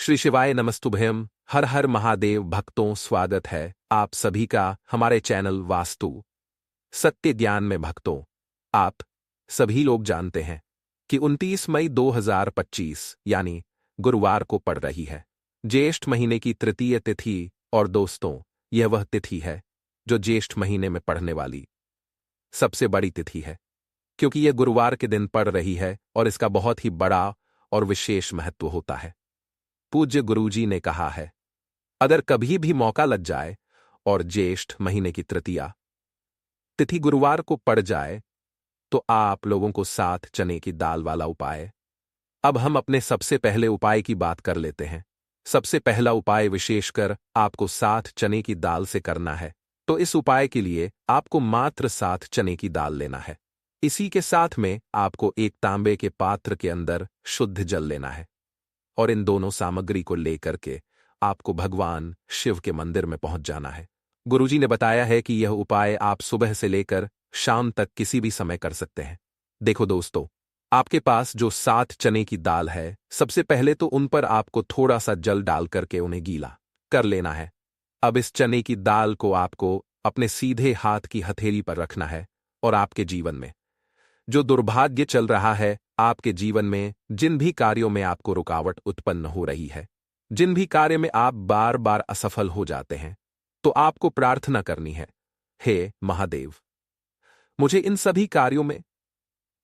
श्री शिवाय नमस्तुभ्यम। हर हर महादेव भक्तों, स्वागत है आप सभी का हमारे चैनल वास्तु सत्य ज्ञान में। भक्तों, आप सभी लोग जानते हैं कि 29 मई 2025 यानी गुरुवार को पड़ रही है ज्येष्ठ महीने की तृतीय तिथि। और दोस्तों, यह वह तिथि है जो ज्येष्ठ महीने में पड़ने वाली सबसे बड़ी तिथि है, क्योंकि यह गुरुवार के दिन पड़ रही है और इसका बहुत ही बड़ा और विशेष महत्व होता है। पूज्य गुरुजी ने कहा है, अगर कभी भी मौका लग जाए और ज्येष्ठ महीने की तृतीया तिथि गुरुवार को पड़ जाए तो आप लोगों को 7 चने की दाल वाला उपाय। अब हम अपने सबसे पहले उपाय की बात कर लेते हैं। सबसे पहला उपाय विशेषकर आपको 7 चने की दाल से करना है। तो इस उपाय के लिए आपको मात्र 7 चने की दाल लेना है। इसी के साथ में आपको एक तांबे के पात्र के अंदर शुद्ध जल लेना है और इन दोनों सामग्री को लेकर के आपको भगवान शिव के मंदिर में पहुंच जाना है। गुरुजी ने बताया है कि यह उपाय आप सुबह से लेकर शाम तक किसी भी समय कर सकते हैं। देखो दोस्तों, आपके पास जो 7 चने की दाल है, सबसे पहले तो उन पर आपको थोड़ा सा जल डाल करके उन्हें गीला कर लेना है। अब इस चने की दाल को आपको अपने सीधे हाथ की हथेली पर रखना है और आपके जीवन में जो दुर्भाग्य चल रहा है, आपके जीवन में जिन भी कार्यों में आपको रुकावट उत्पन्न हो रही है, जिन भी कार्य में आप बार बार असफल हो जाते हैं, तो आपको प्रार्थना करनी है, हे महादेव, मुझे इन सभी कार्यों में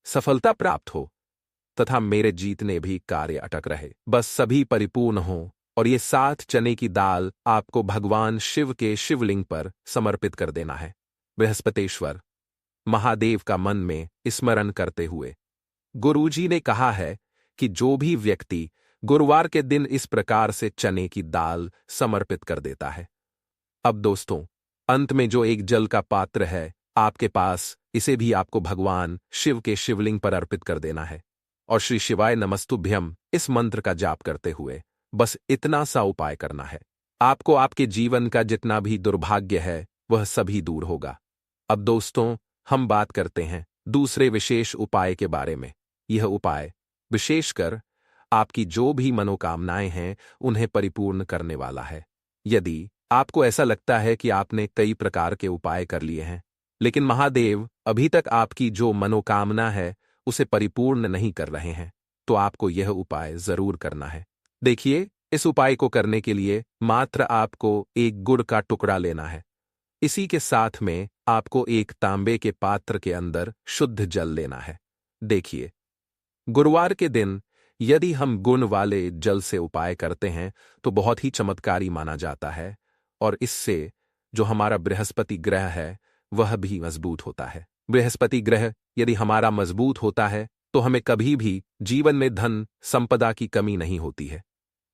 सफलता प्राप्त हो तथा मेरे जीतने भी कार्य अटक रहे, बस सभी परिपूर्ण हो। और ये 7 चने की दाल आपको भगवान शिव के शिवलिंग पर समर्पित कर देना है। बृहस्पतेश्वर महादेव का मन में स्मरण करते हुए गुरुजी ने कहा है कि जो भी व्यक्ति गुरुवार के दिन इस प्रकार से चने की दाल समर्पित कर देता है। अब दोस्तों, अंत में जो एक जल का पात्र है आपके पास, इसे भी आपको भगवान शिव के शिवलिंग पर अर्पित कर देना है और श्री शिवाय नमस्तुभ्यम इस मंत्र का जाप करते हुए बस इतना सा उपाय करना है। आपको आपके जीवन का जितना भी दुर्भाग्य है वह सभी दूर होगा। अब दोस्तों, हम बात करते हैं दूसरे विशेष उपाय के बारे में। यह उपाय विशेषकर आपकी जो भी मनोकामनाएं हैं उन्हें परिपूर्ण करने वाला है। यदि आपको ऐसा लगता है कि आपने कई प्रकार के उपाय कर लिए हैं, लेकिन महादेव अभी तक आपकी जो मनोकामना है उसे परिपूर्ण नहीं कर रहे हैं, तो आपको यह उपाय जरूर करना है। देखिए, इस उपाय को करने के लिए मात्र आपको एक गुड़ का टुकड़ा लेना है। इसी के साथ में आपको एक तांबे के पात्र के अंदर शुद्ध जल लेना है। देखिए, गुरुवार के दिन यदि हम गुण वाले जल से उपाय करते हैं तो बहुत ही चमत्कारी माना जाता है और इससे जो हमारा बृहस्पति ग्रह है वह भी मजबूत होता है। बृहस्पति ग्रह यदि हमारा मजबूत होता है तो हमें कभी भी जीवन में धन संपदा की कमी नहीं होती है।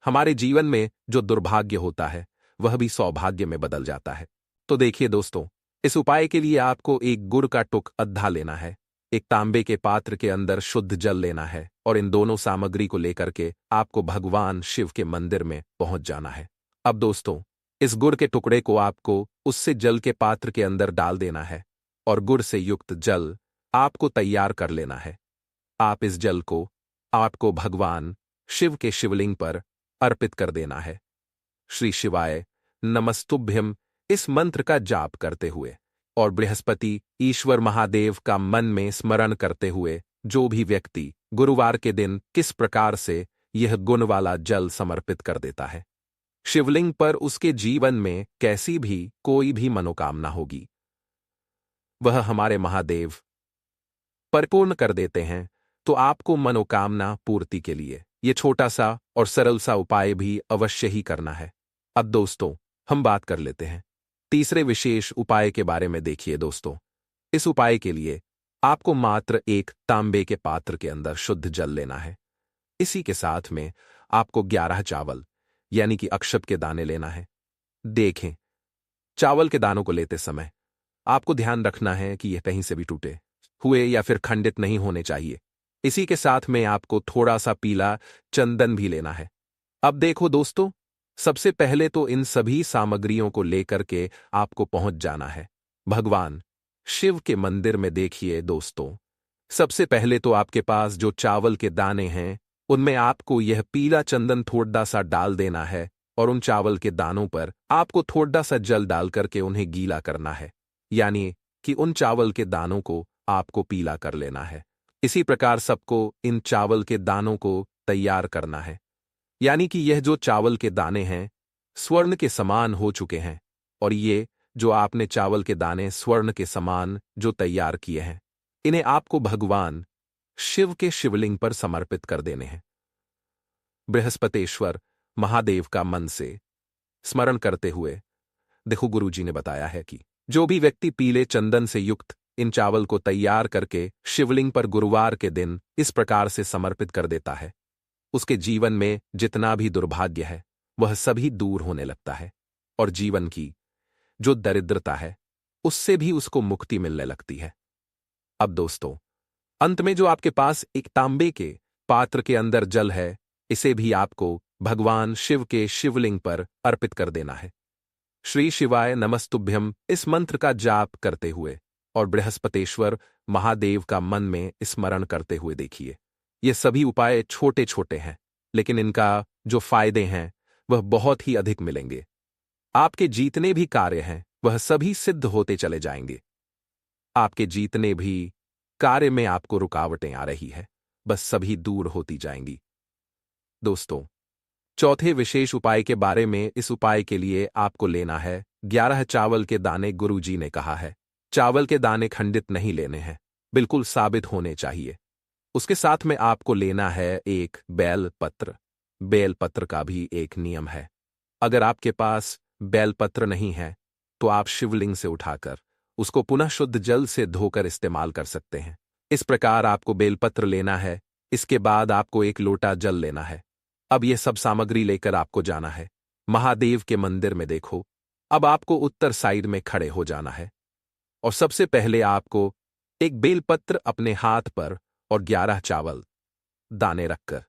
हमारे जीवन में जो दुर्भाग्य होता है वह भी सौभाग्य में बदल जाता है। तो देखिए दोस्तों, इस उपाय के लिए आपको एक गुड़ का टुक अद्धा लेना है, एक तांबे के पात्र के अंदर शुद्ध जल लेना है और इन दोनों सामग्री को लेकर के आपको भगवान शिव के मंदिर में पहुंच जाना है। अब दोस्तों, इस गुड़ के टुकड़े को आपको उससे जल के पात्र के अंदर डाल देना है और गुड़ से युक्त जल आपको तैयार कर लेना है। आप इस जल को आपको भगवान शिव के शिवलिंग पर अर्पित कर देना है। श्री शिवाय नमस्तुभ्यम इस मंत्र का जाप करते हुए और बृहस्पति ईश्वर महादेव का मन में स्मरण करते हुए जो भी व्यक्ति गुरुवार के दिन किस प्रकार से यह गुण वाला जल समर्पित कर देता है शिवलिंग पर, उसके जीवन में कैसी भी कोई भी मनोकामना होगी वह हमारे महादेव परिपूर्ण कर देते हैं। तो आपको मनोकामना पूर्ति के लिए यह छोटा सा और सरल सा उपाय भी अवश्य ही करना है। अब दोस्तों, हम बात कर लेते हैं तीसरे विशेष उपाय के बारे में। देखिए दोस्तों, इस उपाय के लिए आपको मात्र एक तांबे के पात्र के अंदर शुद्ध जल लेना है। इसी के साथ में आपको 11 चावल यानी कि अक्षत के दाने लेना है। देखें, चावल के दानों को लेते समय आपको ध्यान रखना है कि यह कहीं से भी टूटे हुए या फिर खंडित नहीं होने चाहिए। इसी के साथ में आपको थोड़ा सा पीला चंदन भी लेना है। अब देखो दोस्तों, सबसे पहले तो इन सभी सामग्रियों को लेकर के आपको पहुंच जाना है भगवान शिव के मंदिर में। देखिए दोस्तों, सबसे पहले तो आपके पास जो चावल के दाने हैं उनमें आपको यह पीला चंदन थोड़ा सा डाल देना है और उन चावल के दानों पर आपको थोड़ा सा जल डाल करके उन्हें गीला करना है, यानी कि उन चावल के दानों को आपको पीला कर लेना है। इसी प्रकार सबको इन चावल के दानों को तैयार करना है, यानी कि यह जो चावल के दाने हैं स्वर्ण के समान हो चुके हैं, और ये जो आपने चावल के दाने स्वर्ण के समान जो तैयार किए हैं, इन्हें आपको भगवान शिव के शिवलिंग पर समर्पित कर देने हैं। बृहस्पतेश्वर महादेव का मन से स्मरण करते हुए देखो, गुरुजी ने बताया है कि जो भी व्यक्ति पीले चंदन से युक्त इन चावल को तैयार करके शिवलिंग पर गुरुवार के दिन इस प्रकार से समर्पित कर देता है, उसके जीवन में जितना भी दुर्भाग्य है वह सभी दूर होने लगता है, और जीवन की जो दरिद्रता है उससे भी उसको मुक्ति मिलने लगती है। अब दोस्तों, अंत में जो आपके पास एक तांबे के पात्र के अंदर जल है, इसे भी आपको भगवान शिव के शिवलिंग पर अर्पित कर देना है। श्री शिवाय नमस्तुभ्यम इस मंत्र का जाप करते हुए और बृहस्पतेश्वर महादेव का मन में स्मरण करते हुए देखिए। ये सभी उपाय छोटे छोटे हैं, लेकिन इनका जो फायदे हैं वह बहुत ही अधिक मिलेंगे। आपके जितने भी कार्य हैं वह सभी सिद्ध होते चले जाएंगे। आपके जितने भी कार्य में आपको रुकावटें आ रही है, बस सभी दूर होती जाएंगी। दोस्तों, चौथे विशेष उपाय के बारे में, इस उपाय के लिए आपको लेना है 11 चावल के दाने। गुरुजी ने कहा है चावल के दाने खंडित नहीं लेने हैं, बिल्कुल साबित होने चाहिए। उसके साथ में आपको लेना है एक बेल पत्र। बेल पत्र का भी एक नियम है, अगर आपके पास बेल पत्र नहीं है तो आप शिवलिंग से उठाकर उसको पुनः शुद्ध जल से धोकर इस्तेमाल कर सकते हैं। इस प्रकार आपको बेलपत्र लेना है। इसके बाद आपको एक लोटा जल लेना है। अब यह सब सामग्री लेकर आपको जाना है महादेव के मंदिर में। देखो, अब आपको उत्तर साइड में खड़े हो जाना है, और सबसे पहले आपको एक बेलपत्र अपने हाथ पर और 11 चावल दाने रखकर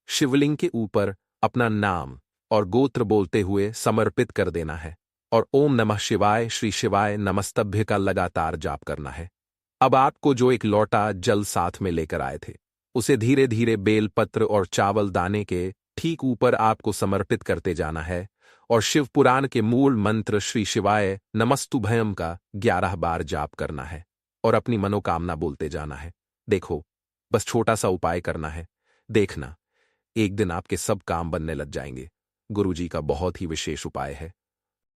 शिवलिंग के ऊपर अपना नाम और गोत्र बोलते हुए समर्पित कर देना है, और ओम नमः शिवाय श्री शिवाय नमस्तभ्य का लगातार जाप करना है। अब आपको जो एक लोटा जल साथ में लेकर आए थे, उसे धीरे धीरे बेल पत्र और चावल दाने के ठीक ऊपर आपको समर्पित करते जाना है, और शिव पुराण के मूल मंत्र श्री शिवाय नमस्तुभयम का 11 बार जाप करना है, और अपनी मनोकामना बोलते जाना है। देखो, बस छोटा सा उपाय करना है, देखना एक दिन आपके सब काम बनने लग जाएंगे। गुरुजी का बहुत ही विशेष उपाय है।